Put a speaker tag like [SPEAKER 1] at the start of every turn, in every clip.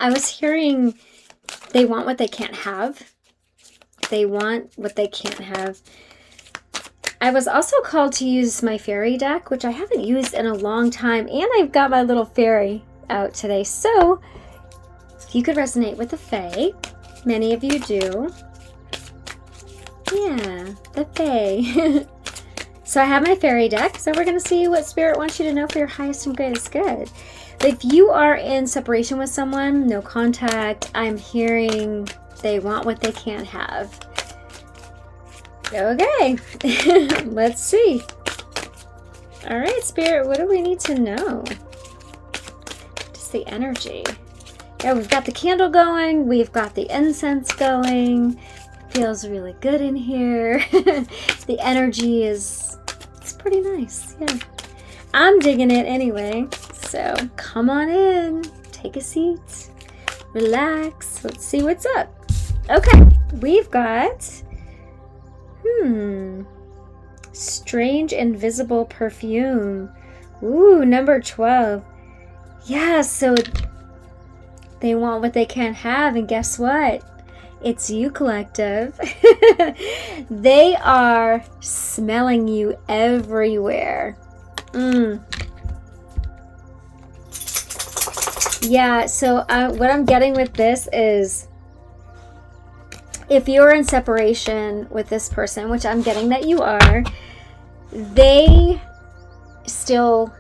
[SPEAKER 1] I was hearing they want what they can't have. They want what they can't have. I was also called to use my fairy deck, which I haven't used in a long time, and I've got my little fairy out today. So, if you could resonate with the Fae, many of you do. Yeah, the Fae. So I have my fairy deck, so we're going to see what Spirit wants you to know for your highest and greatest good. If you are in separation with someone, no contact, I'm hearing they want what they can't have. Okay, let's see. All right, Spirit, what do we need to know? Just the energy. Yeah, we've got the candle going. We've got the incense going. Feels really good in here. The energy is, it's pretty nice. Yeah, I'm digging it anyway. So come on in, take a seat, relax. Let's see what's up. Okay, we've got, strange invisible perfume. Ooh, number 12. Yeah, so they want what they can't have, and guess what? It's you, collective. They are smelling you everywhere. Yeah, so what I'm getting with this is, if you're in separation with this person, which I'm getting that you are, they still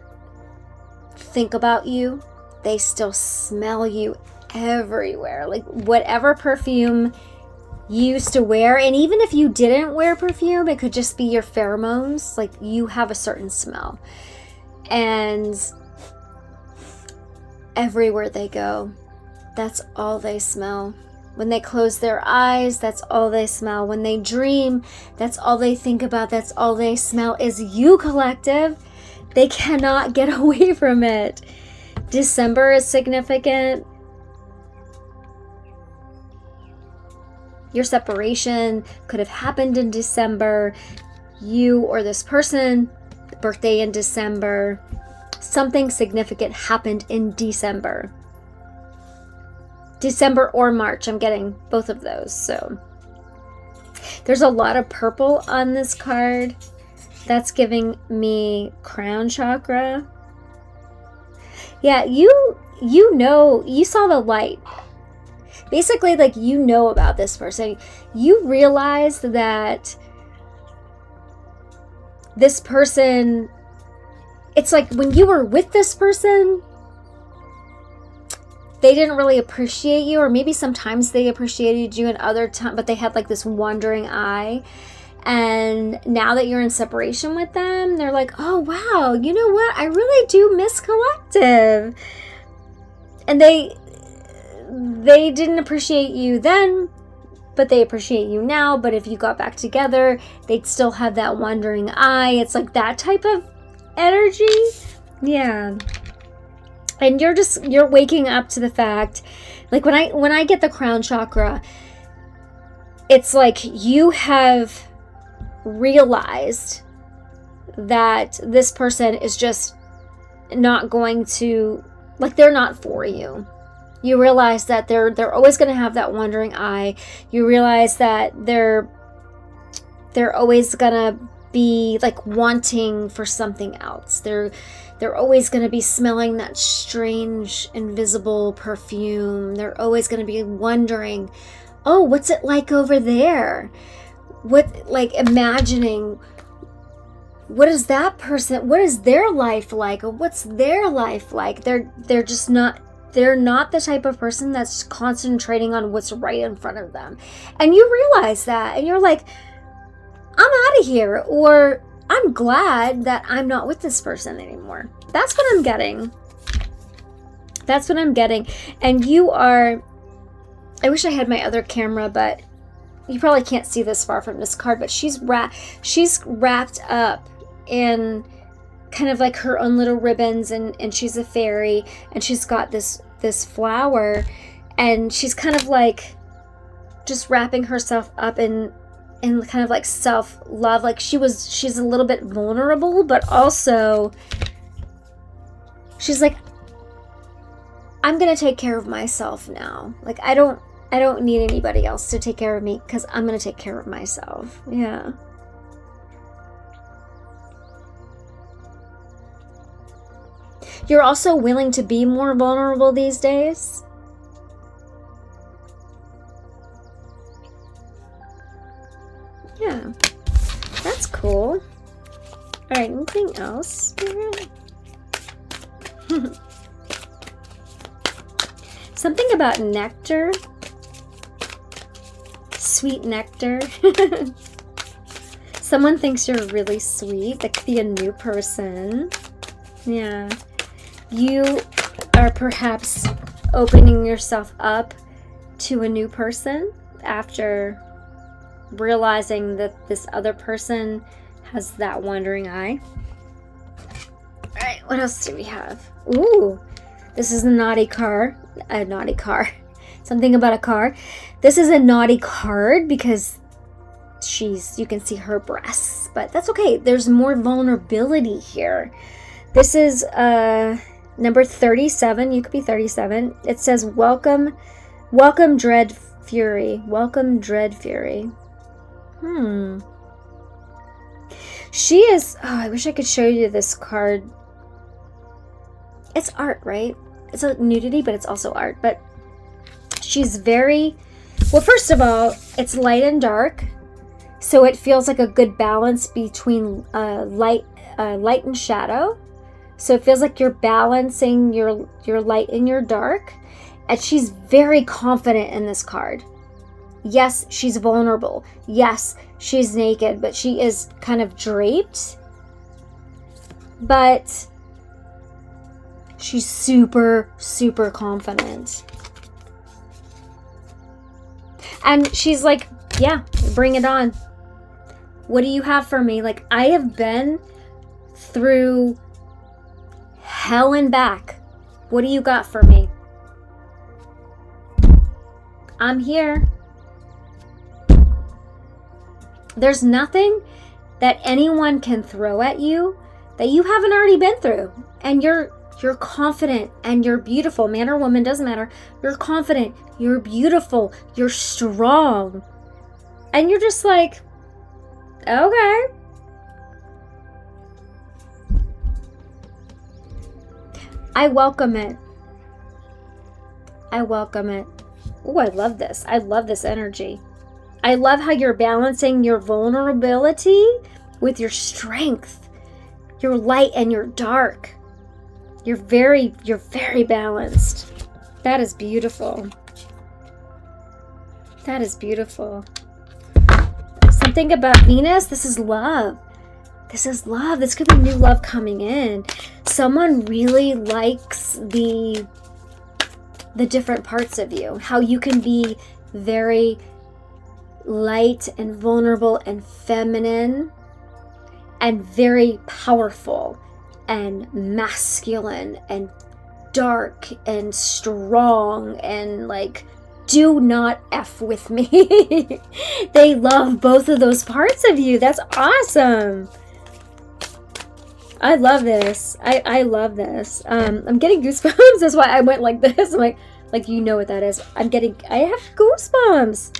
[SPEAKER 1] think about you. They still smell you everywhere. Like whatever perfume you used to wear, and even if you didn't wear perfume, it could just be your pheromones. Like you have a certain smell. And everywhere they go, that's all they smell. When they close their eyes, that's all they smell. When they dream, that's all they think about. That's all they smell is you, collective. They cannot get away from it. December is significant. Your separation could have happened in December. You or this person, birthday in December. Something significant happened in December. December or March, I'm getting both of those. So there's a lot of purple on this card. That's giving me crown chakra. Yeah, you know, you saw the light. Basically, like, you know about this person. You realize that this person, it's like when you were with this person, they didn't really appreciate you, or maybe sometimes they appreciated you and other times, but they had like this wandering eye. And now that you're in separation with them, they're like, oh wow, you know what? I really do miss collective. And they didn't appreciate you then, but they appreciate you now. But if you got back together, they'd still have that wandering eye. It's like that type of energy. Yeah. And you're waking up to the fact, like when I get the crown chakra, it's like you have realized that this person is just not going to, like, they're not for you. You realize that they're always going to have that wandering eye. You realize that they're always going to be like wanting for something else. They're always going to be smelling that strange invisible perfume. They're always going to be wondering, oh, what's it like over there? What, like, imagining, what is that person, what is their life like, or what's their life like? They're just not, they're not the type of person that's concentrating on what's right in front of them. And you realize that, and you're like, I'm out of here, or I'm glad that I'm not with this person anymore. That's what I'm getting. That's what I'm getting. And you are, I wish I had my other camera, but you probably can't see this far from this card, but she's wrapped up in kind of like her own little ribbons, and she's a fairy, and she's got this flower, and she's kind of like just wrapping herself up in kind of like self-love. Like she's a little bit vulnerable, but also she's like, I'm gonna take care of myself now. Like, I don't need anybody else to take care of me because I'm gonna take care of myself. Yeah. You're also willing to be more vulnerable these days. Yeah, that's cool. All right, anything else? Something about nectar. Sweet nectar. Someone thinks you're really sweet. That could be a new person. Yeah. You are perhaps opening yourself up to a new person after realizing that this other person has that wandering eye. All right, what else do we have? Ooh, this is a naughty car. A naughty car. Something about a car. This is a naughty card because you can see her breasts, but that's okay. There's more vulnerability here. This is number 37. You could be 37. It says, welcome, dread fury. Welcome, dread fury. She is, I wish I could show you this card. It's art, right? It's a nudity, but it's also art. But she's very, well, first of all, it's light and dark. So it feels like a good balance between light and shadow. So it feels like you're balancing your light and your dark. And she's very confident in this card. Yes, she's vulnerable. Yes, she's naked, but she is kind of draped. But she's super, super confident. And she's like, yeah, bring it on. What do you have for me? Like, I have been through hell and back. What do you got for me? I'm here. There's nothing that anyone can throw at you that you haven't already been through. And you're confident and you're beautiful. Man or woman, doesn't matter. You're confident, you're beautiful, you're strong. And you're just like, okay. I welcome it. I welcome it. Oh, I love this. I love this energy. I love how you're balancing your vulnerability with your strength, your light and your dark. You're very balanced. That is beautiful. That is beautiful. Something about Venus. This is love. This is love. This could be new love coming in. Someone really likes the different parts of you. How you can be very light and vulnerable and feminine and very powerful and masculine and dark and strong and like, do not F with me. They love both of those parts of you. That's awesome. I love this. I love this. I'm getting goosebumps. That's why I went like this. I'm like you know what that is. I have goosebumps.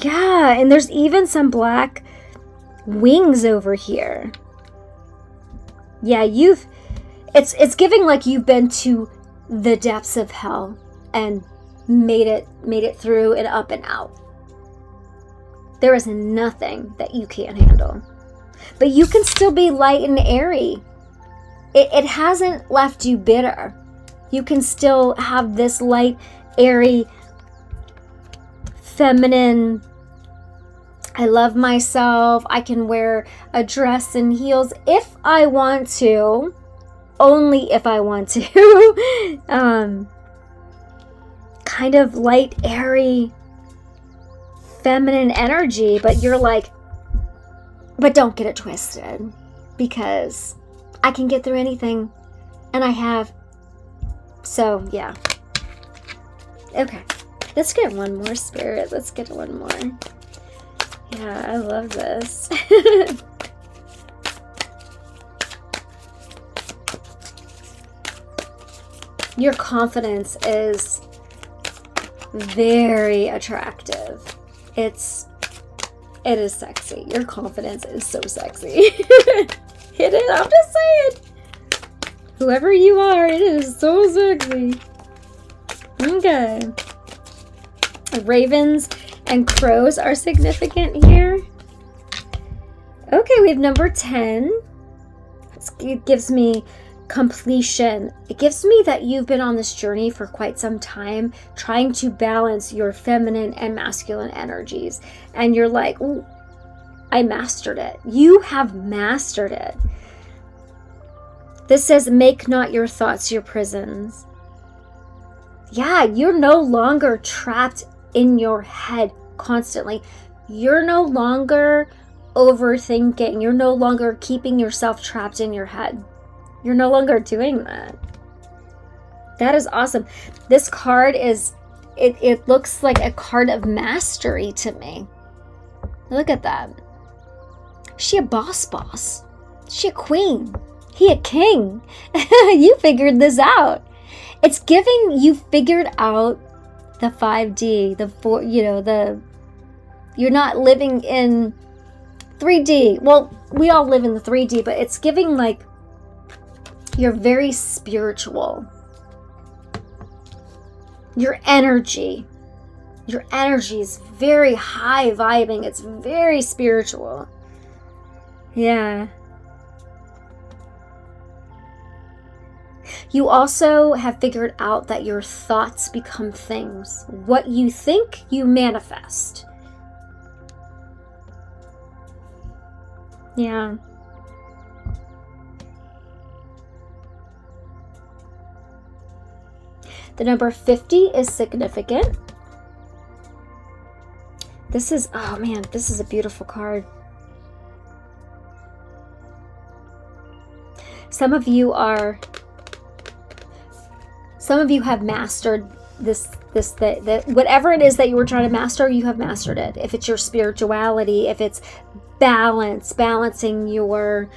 [SPEAKER 1] Yeah, and there's even some black wings over here. Yeah, it's giving like you've been to the depths of hell and made it through and up and out. There is nothing that you can't handle. But you can still be light and airy. It hasn't left you bitter. You can still have this light, airy, feminine, I love myself, I can wear a dress and heels if I want to, only if I want to. Kind of light, airy, feminine energy, but you're like, but don't get it twisted, because I can get through anything, and I have. So, yeah. Okay. Let's get one more, Spirit. Let's get one more. Yeah, I love this. Your confidence is very attractive. It is sexy. Your confidence is so sexy. It is, I'm just saying. Whoever you are, it is so sexy. Okay. Ravens and crows are significant here. Okay, we have number 10. It gives me completion. It gives me that you've been on this journey for quite some time, trying to balance your feminine and masculine energies. And you're like, ooh, I mastered it. You have mastered it. This says, make not your thoughts your prisons. Yeah, you're no longer trapped in your head constantly. You're no longer overthinking. You're no longer keeping yourself trapped in your head. You're no longer doing that. That is awesome. This card is, it looks like a card of mastery to me. Look at that. She a boss. She a queen. He a king. You figured this out. It's giving you figured out the 5D, the 4, you're not living in 3D. Well, we all live in the 3D, but it's giving like you're very spiritual. Your energy is very high vibing. It's very spiritual. Yeah. You also have figured out that your thoughts become things. What you think, you manifest. Yeah. The number 50 is significant. This is, oh man, this is a beautiful card. Some of you have mastered this whatever it is that you were trying to master, you have mastered it. If it's your spirituality, if it's balancing your,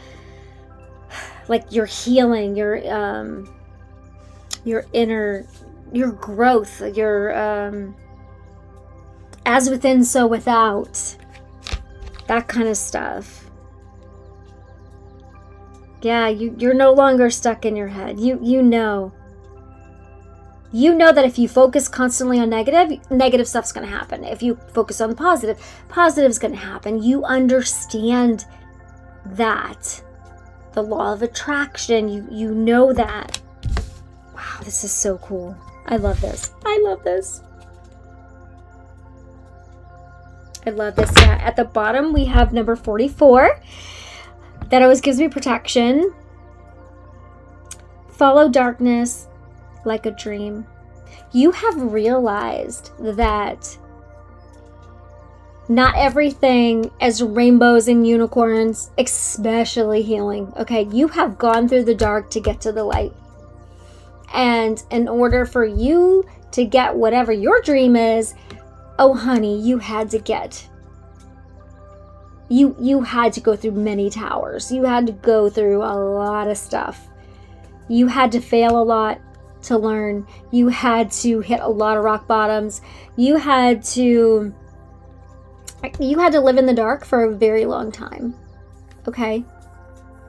[SPEAKER 1] like your healing, your inner, your growth, your as within, so without, that kind of stuff. Yeah, you're no longer stuck in your head. You know that if you focus constantly on negative stuff's going to happen. If you focus on the positive's going to happen. You understand that. The law of attraction, you know that. Wow, this is so cool. I love this. I love this. Yeah, at the bottom we have number 44. That always gives me protection. Follow darkness like a dream. You have realized that not everything is rainbows and unicorns, especially healing. Okay, you have gone through the dark to get to the light. And in order for you to get whatever your dream is, oh honey, you had to go through many towers. You had to go through a lot of stuff. You had to fail a lot to learn. You had to hit a lot of rock bottoms. You had to live in the dark for a very long time. Okay?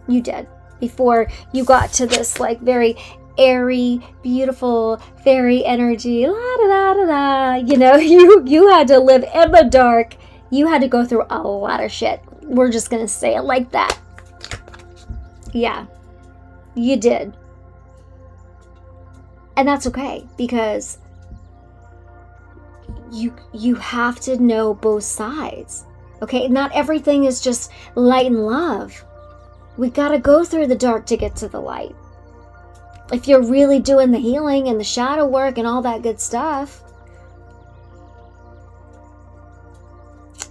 [SPEAKER 1] You did. Before you got to this like very airy, beautiful, fairy energy. La da da da da. You know, you had to live in the dark. You had to go through a lot of shit. We're just gonna say it like that. Yeah, you did. And that's okay, because you have to know both sides. Okay, not everything is just light and love. We gotta go through the dark to get to the light. If you're really doing the healing and the shadow work and all that good stuff.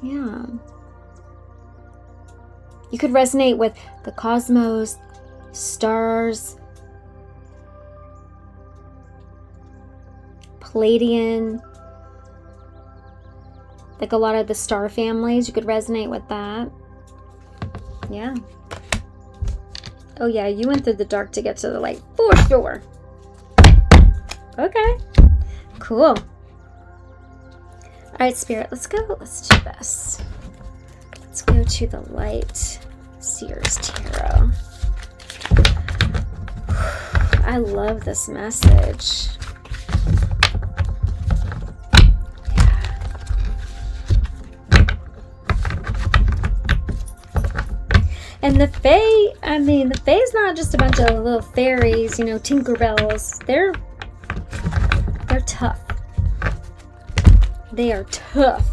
[SPEAKER 1] Yeah. You could resonate with the cosmos, stars, Palladian, like a lot of the star families. You could resonate with that. Yeah. Oh yeah, you went through the dark to get to the light, for sure. Okay. Cool. All right, Spirit, let's go. Let's do this. Let's go to the Light Seers Tarot. I love this message. And the Fae, I mean, the Fae's not just a bunch of little fairies, you know, Tinkerbells. They're tough. They are tough.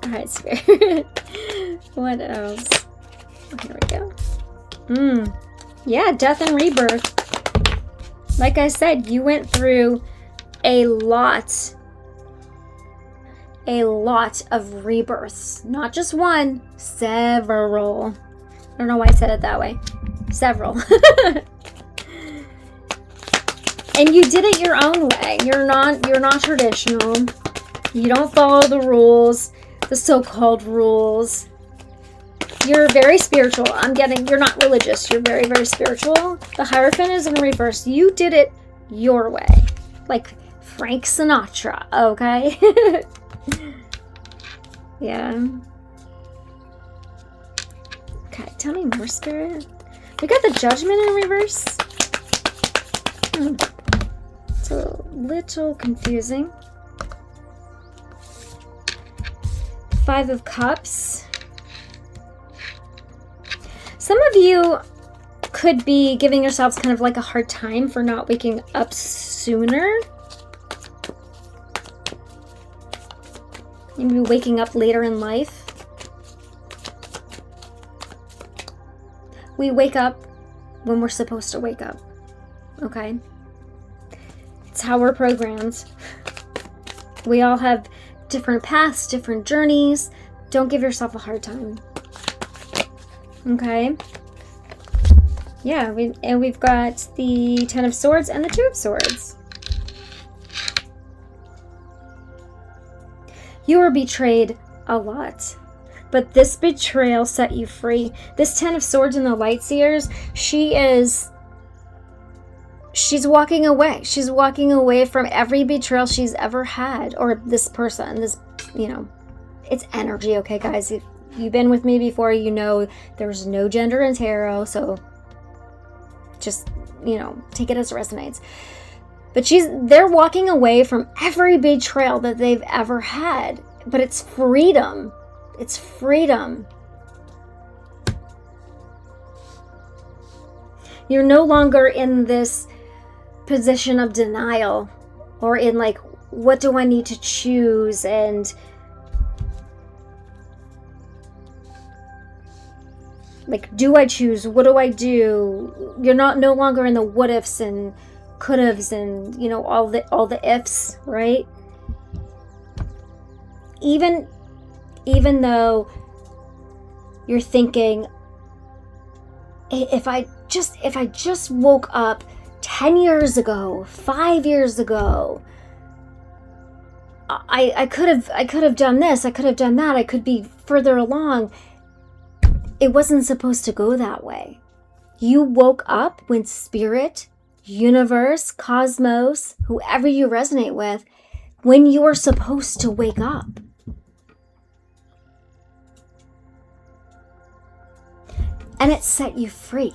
[SPEAKER 1] Alright, Spirit. What else? Here we go. Yeah, death and rebirth. Like I said, you went through a lot of rebirths. Not just one, several. I don't know why I said it that way. Several. And you did it your own way. You're not traditional. You don't follow the rules, the so-called rules. You're very spiritual. You're not religious. You're very, very spiritual. The Hierophant is in reverse. You did it your way. Like Frank Sinatra, okay? Yeah. Okay, tell me more, Spirit. We got the Judgment in reverse. It's a little confusing. Five of Cups. Some of you could be giving yourselves kind of like a hard time for not waking up sooner. Maybe waking up later in life. We wake up when we're supposed to wake up. Okay? It's how we're programmed. We all have different paths, different journeys. Don't give yourself a hard time. Okay? Yeah, we've got the Ten of Swords and the Two of Swords. You were betrayed a lot, but this betrayal set you free. This Ten of Swords in the Light Seers, she's walking away. She's walking away from every betrayal she's ever had, or this person, this, you know, it's energy, okay, guys? If you've been with me before, you know there's no gender in tarot, so just, you know, take it as it resonates. But they're walking away from every betrayal that they've ever had. But it's freedom. It's freedom. You're no longer in this position of denial, or in like, what do I need to choose? And like, do I choose? What do I do? You're no longer in the what ifs and could haves and, you know, all the ifs, right? Even though you're thinking, if I just woke up 10 years ago, 5 years ago, I could have done this, I could have done that, I could be further along. It wasn't supposed to go that way. You woke up when Spirit, universe, cosmos, whoever you resonate with, when you were supposed to wake up. And it set you free.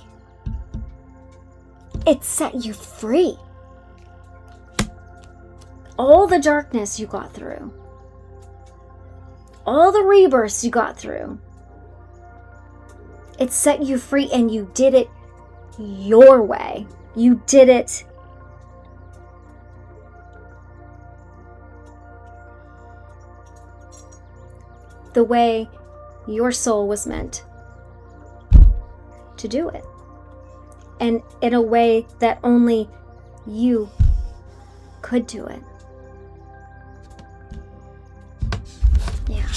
[SPEAKER 1] It set you free. All the darkness you got through, all the rebirths you got through, it set you free, and you did it your way. You did it the way your soul was meant to do it. And in a way that only you could do it. Yeah.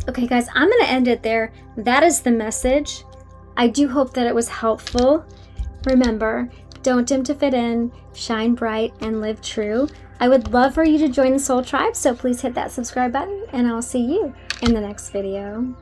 [SPEAKER 1] Okay, guys, I'm going to end it there. That is the message. I do hope that it was helpful. Remember, don't dim to fit in, shine bright, and live true. I would love for you to join the Soul Tribe, so please hit that subscribe button, and I'll see you in the next video.